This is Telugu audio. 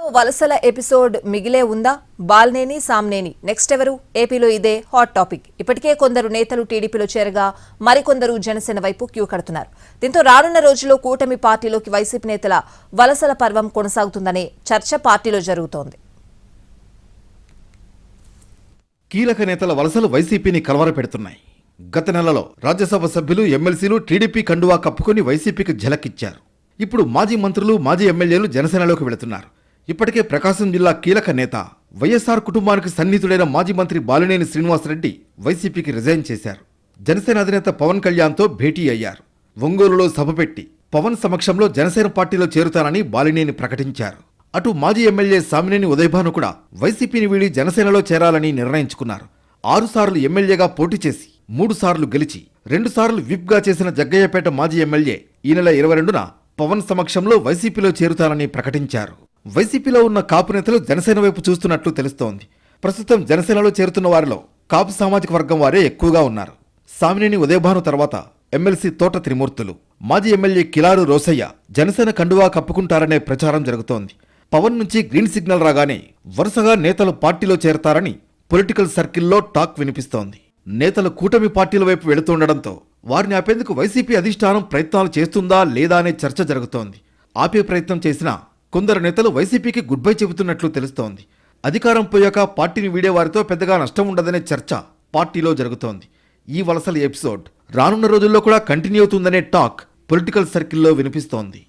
వలసల ఎపిసోడ్ మిగిలే ఉందా? బాల్నేని సామ్నేని నెక్స్ట్ ఎవరు? ఏపీలో ఇదే హాట్ టాపిక్. ఇప్పటికే కొందరు నేతలు టీడీపీలో చేరగా మరికొందరు జనసేన వైపు క్యూ కడుతున్నారు. దీంతో రానున్న రోజుల్లో కూటమి పార్టీలోకి వైసీపీ నేతల వలసల పర్వం కొనసాగుతుందనే చర్చ పార్టీలో జరుగుతోంది. కీలక నేతల వలసలు వైసీపీని కలవరపెడుతున్నాయి. గత నెలలో రాజ్యసభ సభ్యులు, ఎమ్మెల్సీలు టీడీపీ కండువా కప్పుకొని వైసీపీకి ఝలకిచ్చారు. ఇప్పుడు మాజీ మంత్రులు, మాజీ ఎమ్మెల్యేలు జనసేనలోకి వెళుతున్నారు. ఇప్పటికే ప్రకాశం జిల్లా కీలక నేత, వైఎస్ఆర్ కుటుంబానికి సన్నిహితుడైన మాజీ మంత్రి బాలినేని శ్రీనివాసరెడ్డి వైసీపీకి రిజైన్ చేశారు. జనసేన అధినేత పవన్ కళ్యాణ్తో భేటీ అయ్యారు. ఒంగోలులో సభ పెట్టి పవన్ సమక్షంలో జనసేన పార్టీలో చేరుతానని బాలినేని ప్రకటించారు. అటు మాజీ ఎమ్మెల్యే సామినేని ఉదయభాను కూడా వైసీపీని వీడి జనసేనలో చేరాలని నిర్ణయించుకున్నారు. 6 సార్లు ఎమ్మెల్యేగా పోటీ చేసి 3 సార్లు గెలిచి 2 సార్లు విప్గా చేసిన జగ్గయ్యపేట మాజీ ఎమ్మెల్యే ఈ నెల 22న పవన్ సమక్షంలో వైసీపీలో చేరుతానని ప్రకటించారు. వైసీపీలో ఉన్న కాపు నేతలు జనసేన వైపు చూస్తున్నట్లు తెలుస్తోంది. ప్రస్తుతం జనసేనలో చేరుతున్న వారిలో కాపు సామాజిక వర్గం వారే ఎక్కువగా ఉన్నారు. సామినేని ఉదయభాను తర్వాత ఎమ్మెల్సీ తోట త్రిమూర్తులు, మాజీ ఎమ్మెల్యే కిలారు రోసయ్య జనసేన కండువా కప్పుకుంటారనే ప్రచారం జరుగుతోంది. పవన్ నుంచి గ్రీన్ సిగ్నల్ రాగానే వరుసగా నేతలు పార్టీలో చేరతారని పొలిటికల్ సర్కిల్లో టాక్ వినిపిస్తోంది. నేతలు కూటమి పార్టీల వైపు వెళుతుండడంతో వారిని ఆపేందుకు వైసీపీ అధిష్టానం ప్రయత్నాలు చేస్తుందా లేదా అనే చర్చ జరుగుతోంది. ఆపే ప్రయత్నం చేసినా కొందరు నేతలు వైసీపీకి గుడ్ బై చెబుతున్నట్లు తెలుస్తోంది. అధికారం పోయాక పార్టీని వీడే వారితో పెద్దగా నష్టం ఉండదనే చర్చ పార్టీలో జరుగుతోంది. ఈ వలసల ఎపిసోడ్ రానున్న రోజుల్లో కూడా కంటిన్యూ అవుతుందనే టాక్ పొలిటికల్ సర్కిల్లో వినిపిస్తోంది.